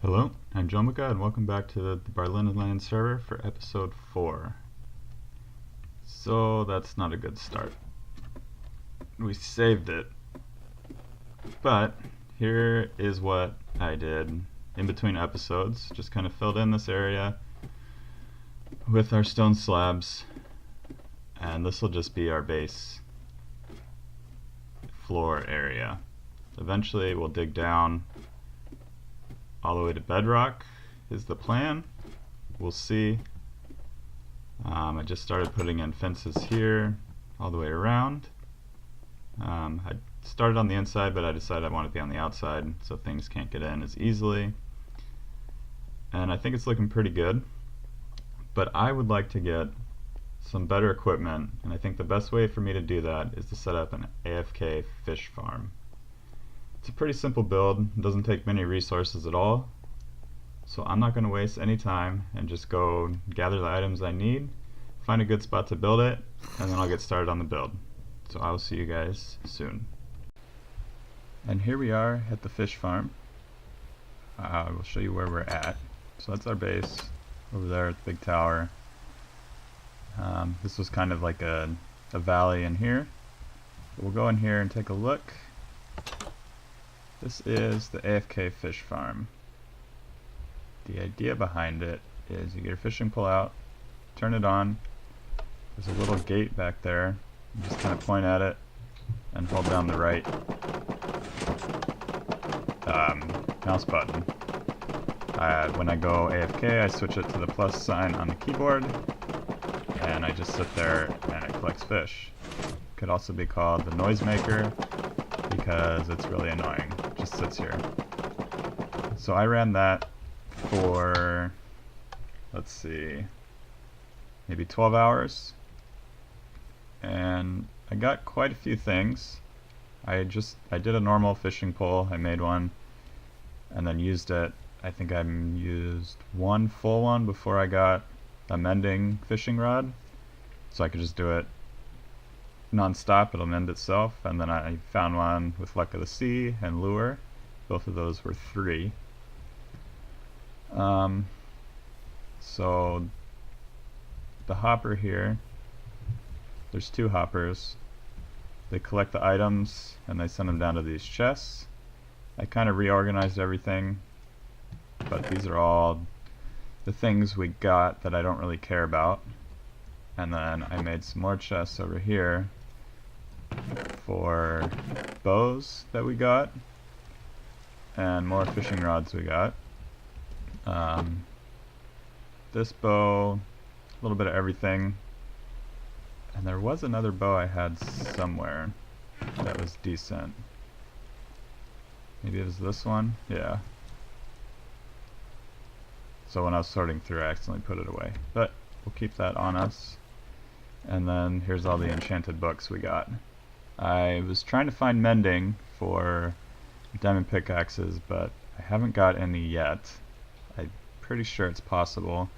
Hello, I'm Jomika and welcome back to the Barlynaland server for episode 4. So that's not a good start. We saved it. But here is what I did in between episodes. Just kind of filled in this area with our stone slabs, and this will just be our base floor area. Eventually we'll dig down all the way to bedrock is the plan. We'll see. I just started putting in fences here all the way around. I started on the inside, but I decided I want to be on the outside so things can't get in as easily. And I think it's looking pretty good. But I would like to get some better equipment, and I think the best way for me to do that is to set up an AFK fish farm. It's a pretty simple build, it doesn't take many resources at all, so I'm not going to waste any time and just go gather the items I need, find a good spot to build it, and then I'll get started on the build. So I will see you guys soon. And here we are at the fish farm. I will show you where we're at. So that's our base over there at the big tower. This was kind of like a valley in here. We'll go in here and take a look. This is the AFK fish farm. The idea behind it is you get your fishing pole out, turn it on. There's a little gate back there. You just kind of point at it and hold down the right mouse button. When I go AFK, I switch it to the plus sign on the keyboard, and I just sit there and it collects fish. Could also be called the noisemaker because it's really annoying. It just sits here. So I ran that for, let's see, maybe 12 hours, and I got quite a few things. I did a normal fishing pole. I made one and then used it. I think I used one full one before I got a mending fishing rod, so I could just do it non-stop. It'll mend itself. And then I found one with Luck of the Sea and lure. Both of those were 3. So the hopper here, there's 2 hoppers. They collect the items and they send them down to these chests. I kind of reorganized everything, but these are all the things we got that I don't really care about. And then I made some more chests over here for bows that we got and more fishing rods we got. This bow, a little bit of everything. And there was another bow I had somewhere that was decent. Maybe it was this one? Yeah. So when I was sorting through, I accidentally put it away. But we'll keep that on us. And then here's all the enchanted books we got. I was trying to find mending for diamond pickaxes, but I haven't got any yet. I'm pretty sure it's possible.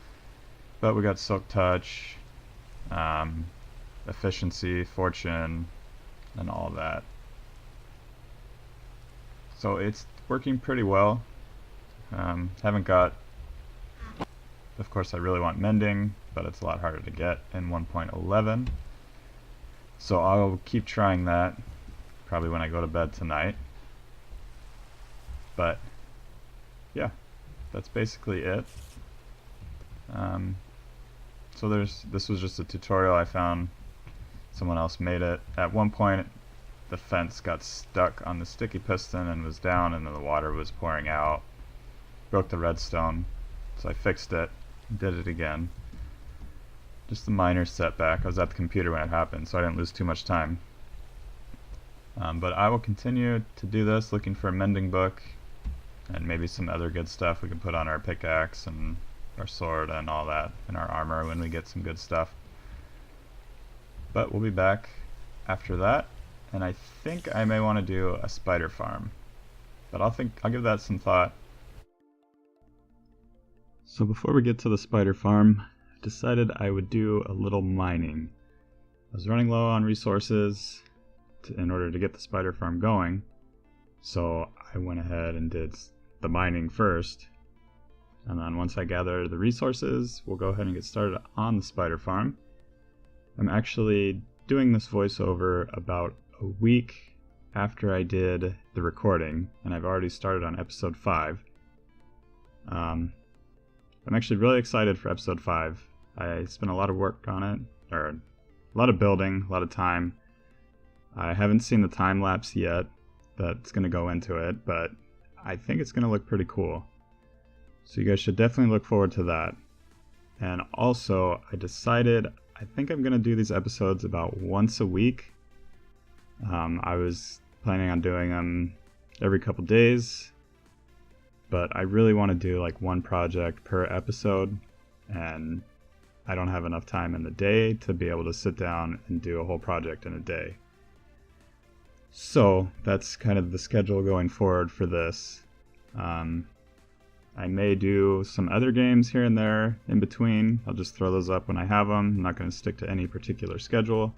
But we got Silk Touch, Efficiency, Fortune, and all that. So it's working pretty well. Haven't got, of course I really want mending, but it's a lot harder to get in 1.11. So I'll keep trying that, probably when I go to bed tonight. But yeah, that's basically it. So this was just a tutorial I found. Someone else made it. At one point the fence got stuck on the sticky piston and was down, and then the water was pouring out. Broke the redstone, so I fixed it, did it again. Just a minor setback. I was at the computer when it happened, so I didn't lose too much time. But I will continue to do this, looking for a mending book and maybe some other good stuff we can put on our pickaxe and our sword and all that, and our armor when we get some good stuff. But we'll be back after that, and I think I may want to do a spider farm, but I'll give that some thought. So before we get to the spider farm, I decided I would do a little mining. I was running low on resources in order to get the spider farm going, So I went ahead and did the mining first, and then once I gather the resources, we'll go ahead and get started on the spider farm. I'm actually doing this voiceover about a week after I did the recording, and I've already started on episode 5. I'm actually really excited for episode 5. I spent a lot of work on it, or a lot of building, a lot of time. I haven't seen the time lapse yet that's going to go into it, but I think it's going to look pretty cool. So you guys should definitely look forward to that. And also, I decided I think I'm going to do these episodes about once a week. I was planning on doing them every couple days, but I really want to do like one project per episode, and I don't have enough time in the day to be able to sit down and do a whole project in a day. So that's kind of the schedule going forward for this. I may do some other games here and there in between. I'll just throw those up when I have them. I'm not going to stick to any particular schedule.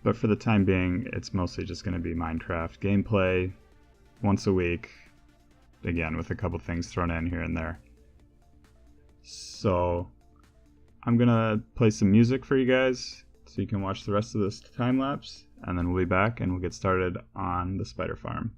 But for the time being, it's mostly just going to be Minecraft gameplay once a week. Again, with a couple things thrown in here and there. So I'm going to play some music for you guys so you can watch the rest of this time lapse. And then we'll be back and we'll get started on the spider farm.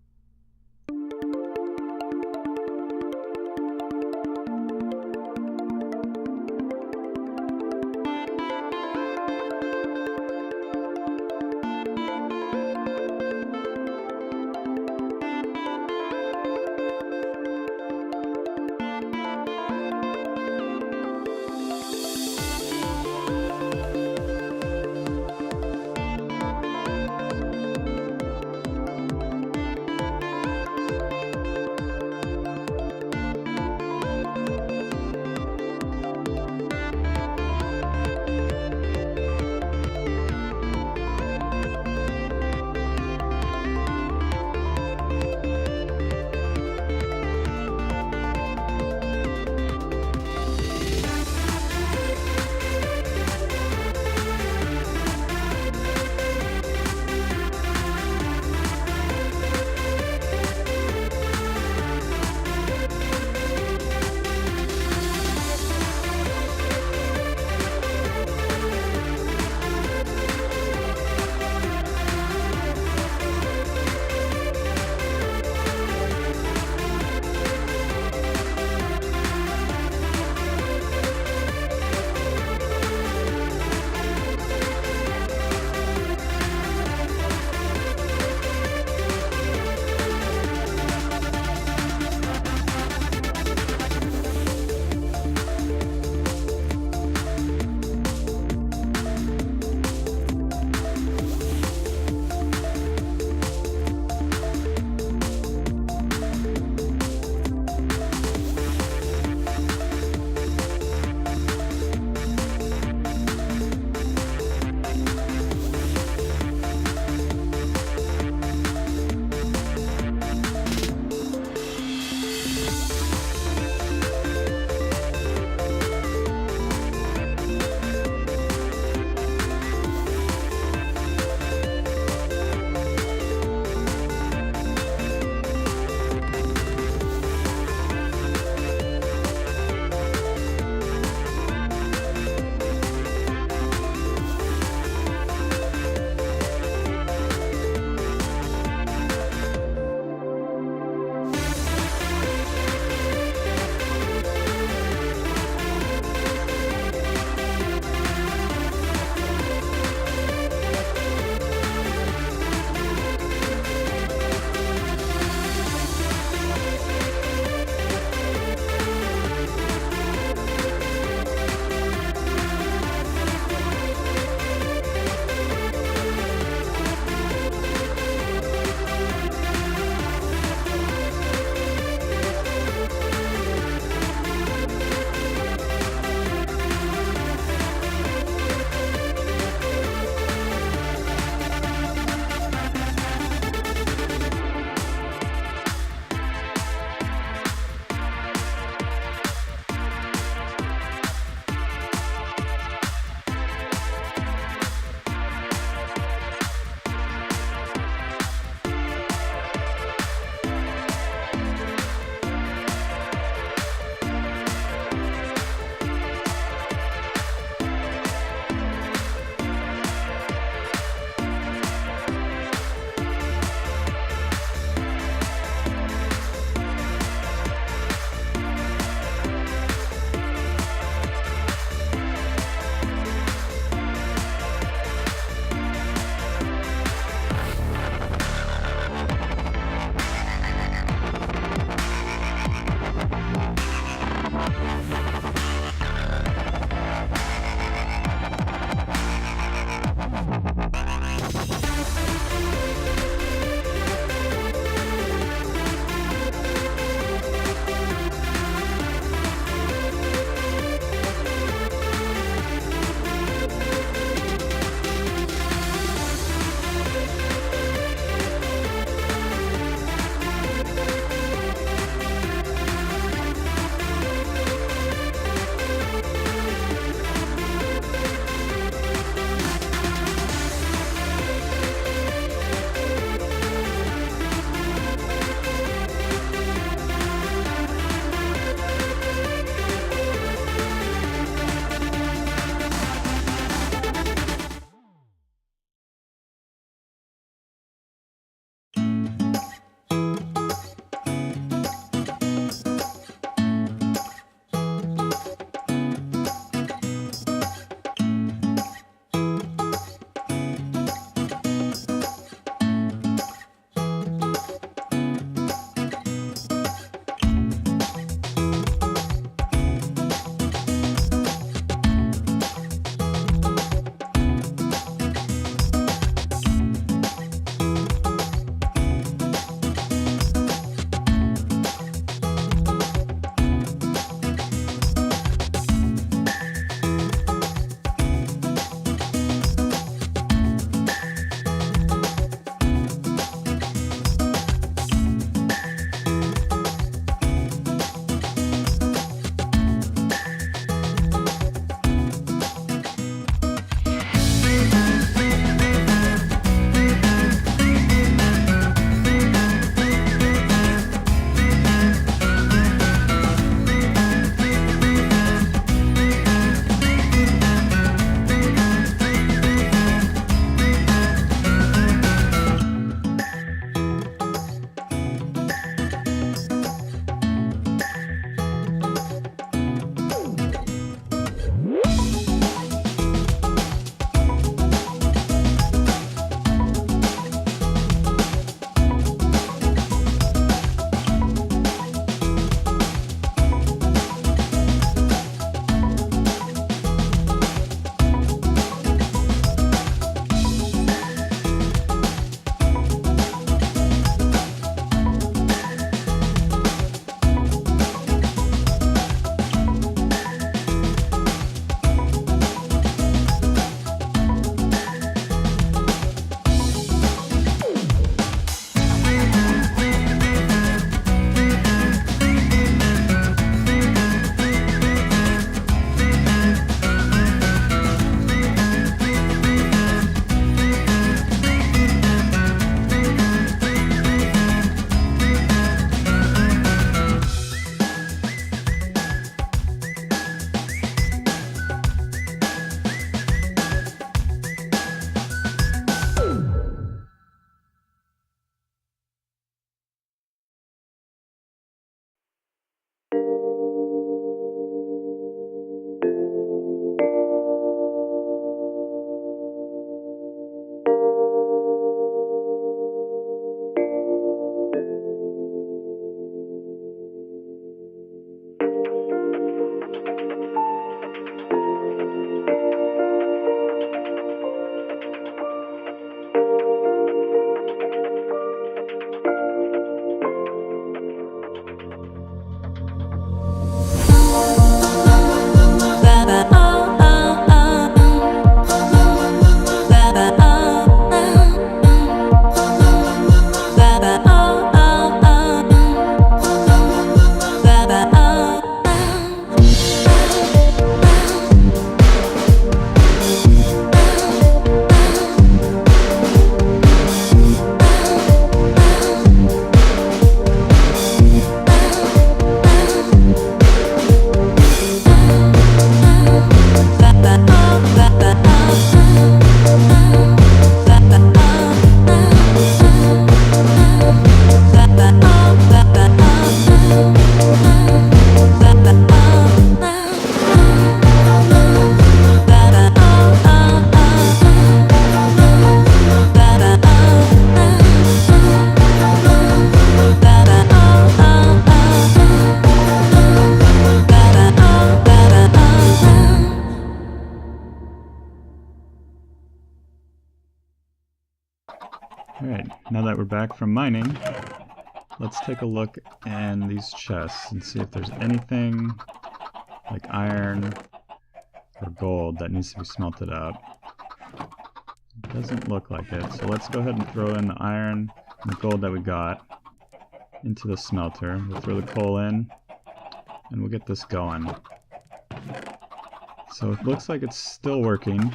back from mining. Let's take a look in these chests and see if there's anything like iron or gold that needs to be smelted up. It doesn't look like it, so let's go ahead and throw in the iron and the gold that we got into the smelter. We'll throw the coal in and we'll get this going. So it looks like it's still working.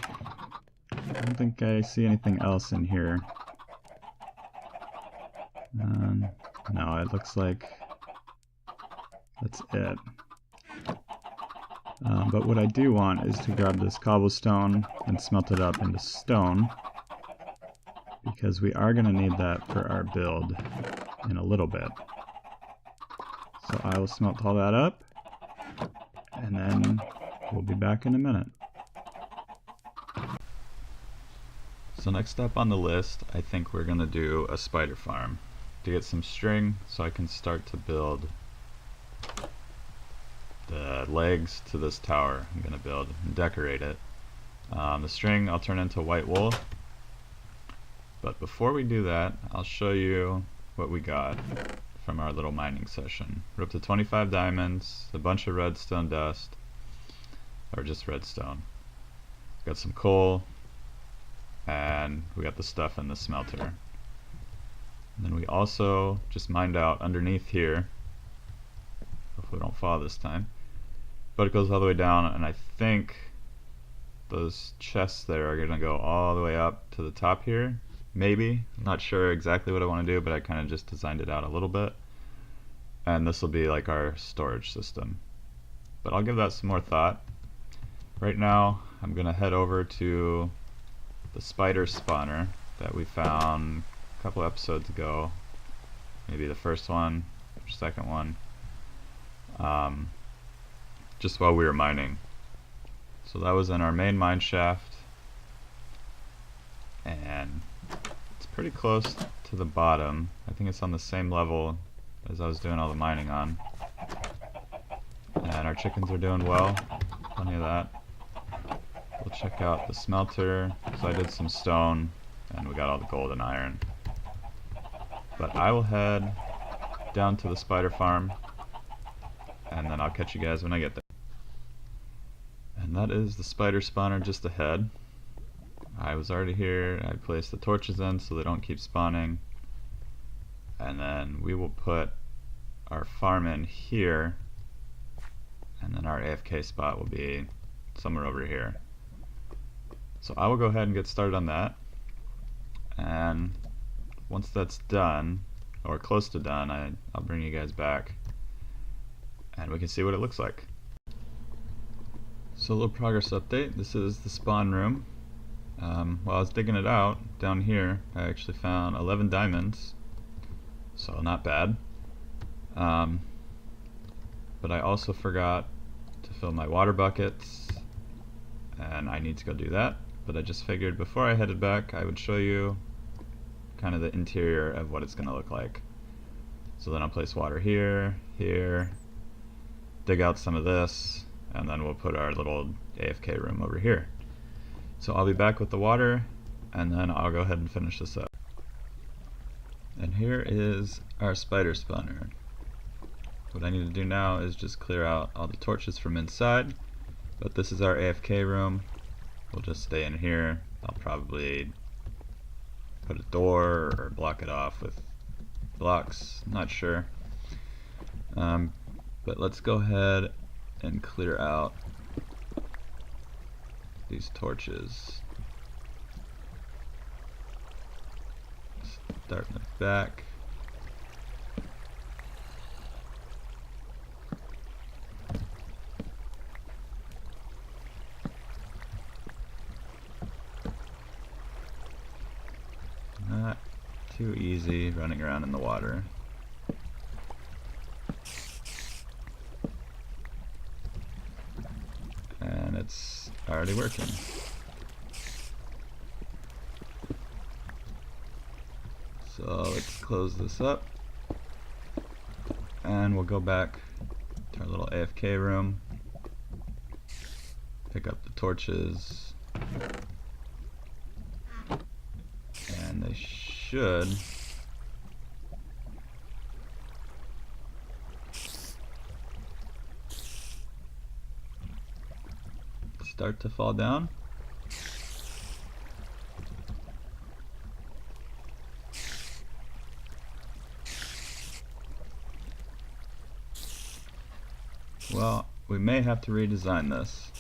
I don't think I see anything else in here. No, it looks like that's it. But what I do want is to grab this cobblestone and smelt it up into stone, because we are going to need that for our build in a little bit. So I will smelt all that up, and then we'll be back in a minute. So next up on the list, I think we're going to do a spider farm to get some string so I can start to build the legs to this tower I'm going to build and decorate it. The string I'll turn into white wool, but before we do that I'll show you what we got from our little mining session. We're up to 25 diamonds, a bunch of redstone dust, or just redstone. Got some coal, and we got the stuff in the smelter. And then we also just mined out underneath here. Hopefully we don't fall this time. But it goes all the way down, and I think those chests there are going to go all the way up to the top here. Maybe. I'm not sure exactly what I want to do, but I kind of just designed it out a little bit. And this will be like our storage system. But I'll give that some more thought. Right now, I'm going to head over to the spider spawner that we found a couple episodes ago. Maybe the first one or second one. Just while we were mining. So that was in our main mine shaft. And it's pretty close to the bottom. I think it's on the same level as I was doing all the mining on. And our chickens are doing well. Plenty of that. We'll check out the smelter. So I did some stone and we got all the gold and iron. But I will head down to the spider farm and then I'll catch you guys when I get there. And that is the spider spawner just ahead. I was already here. I placed the torches in so they don't keep spawning. And then we will put our farm in here, and then our AFK spot will be somewhere over here. So I will go ahead and get started on that, and once that's done, or close to done, I'll bring you guys back and we can see what it looks like. So a little progress update. This is the spawn room. While I was digging it out down here, I actually found 11 diamonds, so not bad. But I also forgot to fill my water buckets, and I need to go do that. But I just figured before I headed back I would show you kind of the interior of what it's going to look like. So then I'll place water here, here, dig out some of this, and then we'll put our little AFK room over here. So I'll be back with the water, and then I'll go ahead and finish this up. And here is our spider spawner. What I need to do now is just clear out all the torches from inside, but this is our AFK room. We'll just stay in here. I'll probably put a door or block it off with blocks, I'm not sure. But let's go ahead and clear out these torches. Start in the back. Not too easy running around in the water. And it's already working. So let's close this up and we'll go back to our little AFK room, pick up the torches, and they should start to fall down. Well, we may have to redesign this.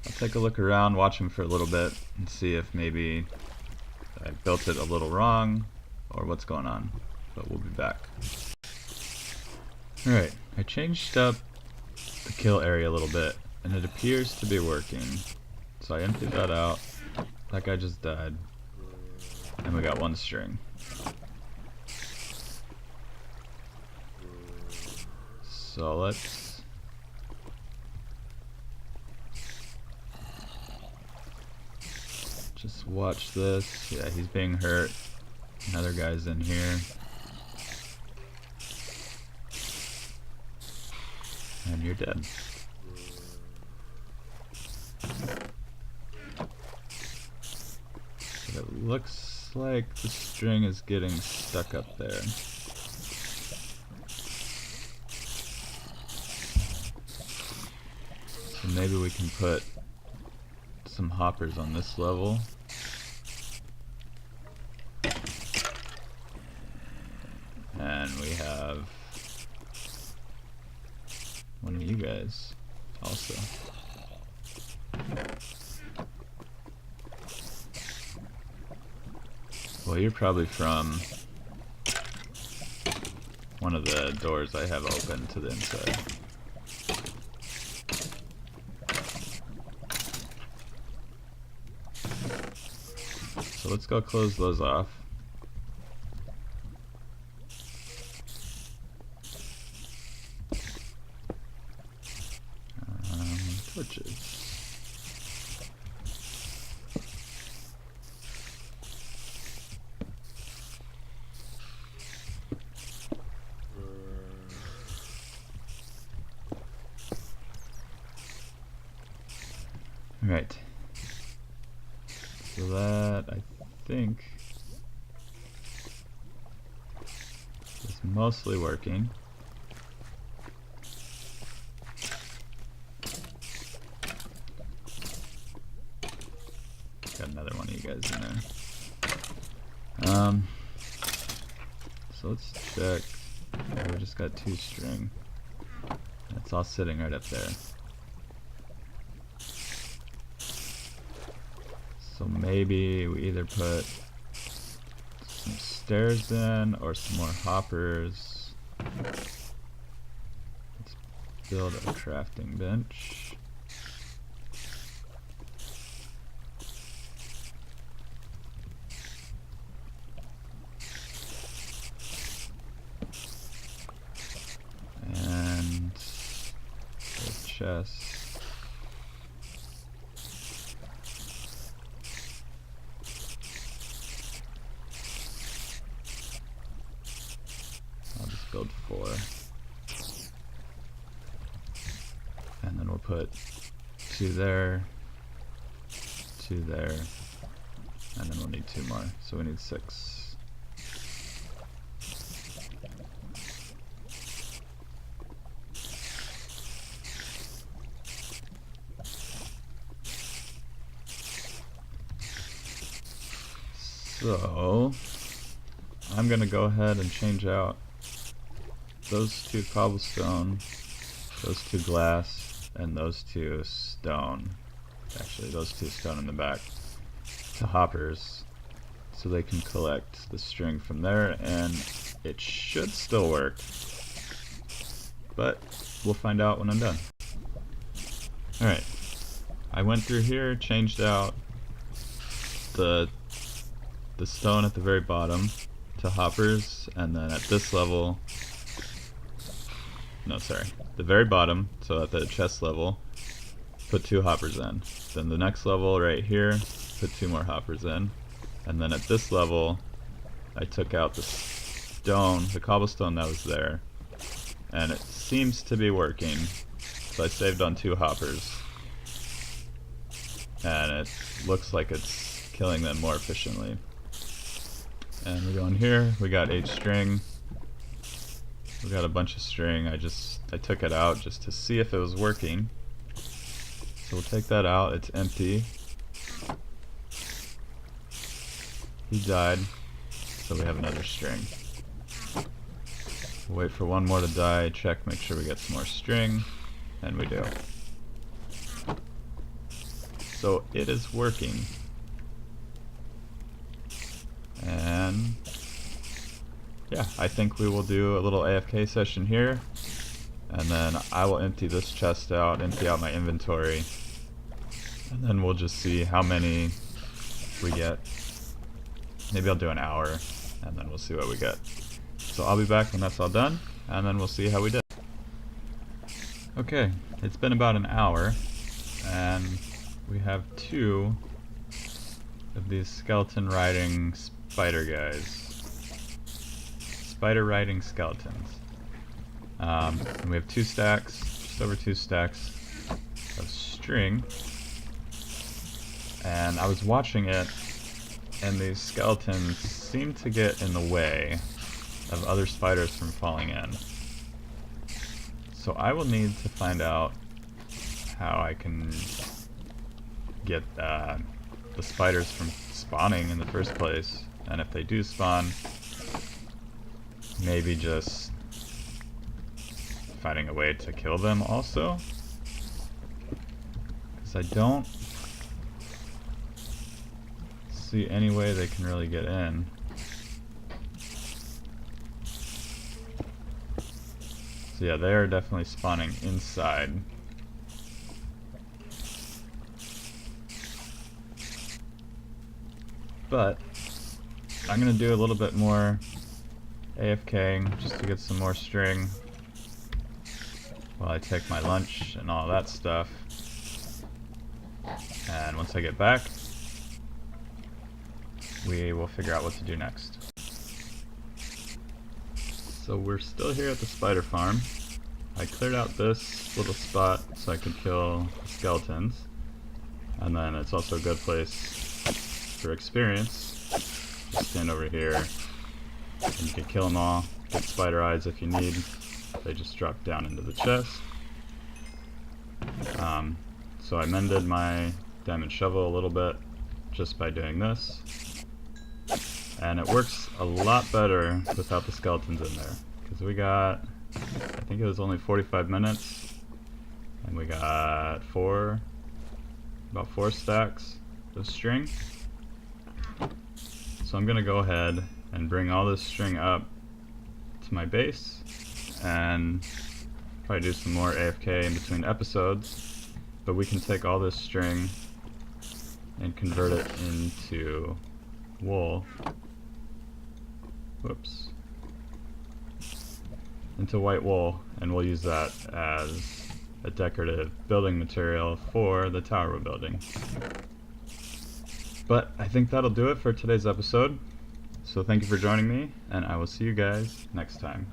I'll take a look around, watch him for a little bit, and see if maybe I built it a little wrong, or what's going on. But we'll be back. Alright, I changed up the kill area a little bit, and it appears to be working. So I emptied that out. That guy just died. And we got one string. So let's just watch this. Yeah, he's being hurt. Another guy's in here. And you're dead. But it looks like the string is getting stuck up there. So maybe we can put some hoppers on this level. And we have one of you guys also. Well, you're probably from one of the doors I have open to the inside. So let's go close those off. Torches. Right. So that, I think, is mostly working. Got another one of you guys in there. So let's check. Yeah, we just got 2 string. It's all sitting right up there. So maybe we either put some stairs in or some more hoppers. Let's build a crafting bench. And a chest. Build 4, and then we'll put 2 there, 2 there, and then we'll need 2 more, so we need 6. So I'm gonna go ahead and change out those 2 cobblestone, those 2 glass, and those 2 stone. Actually, those 2 stone in the back to hoppers, so they can collect the string from there, and it should still work. But we'll find out when I'm done. Alright, I went through here, changed out the stone at the very bottom to hoppers, and then at this level, no, sorry, the very bottom, so at the chest level, put 2 hoppers in. Then the next level right here, put 2 more hoppers in. And then at this level, I took out the stone, the cobblestone that was there, and it seems to be working. So I saved on 2 hoppers. And it looks like it's killing them more efficiently. And we go in here, we got 8 string. We got a bunch of string. I took it out just to see if it was working. So we'll take that out. It's empty. He died, so we have another string. We'll wait for one more to die, check, make sure we get some more string, and we do. So it is working. And yeah, I think we will do a little AFK session here, and then I will empty this chest out, empty out my inventory, and then we'll just see how many we get. Maybe I'll do an hour, and then we'll see what we get. So I'll be back when that's all done, and then we'll see how we did. Okay, it's been about an hour, and we have 2 of these skeleton riding spider guys. Spider riding skeletons. And we have 2 stacks, just over 2 stacks of string. And I was watching it, and these skeletons seem to get in the way of other spiders from falling in. So I will need to find out how I can get the spiders from spawning in the first place, and if they do spawn, maybe just finding a way to kill them also, because I don't see any way they can really get in. So yeah, they are definitely spawning inside. But I'm gonna do a little bit more AFKing just to get some more string while I take my lunch and all that stuff. And once I get back, we will figure out what to do next. So we're still here at the spider farm. I cleared out this little spot so I could kill the skeletons, and then it's also a good place for experience. Just stand over here and you can kill them all. Get spider eyes if you need. They just drop down into the chest. So I mended my diamond shovel a little bit just by doing this, and it works a lot better without the skeletons in there, because we got, I think it was only 45 minutes, and we got about 4 stacks of string. So I'm gonna go ahead and bring all this string up to my base and probably do some more AFK in between episodes, but we can take all this string and convert it into wool. Whoops. Into white wool, and we'll use that as a decorative building material for the tower we're building. But I think that'll do it for today's episode. So thank you for joining me, and I will see you guys next time.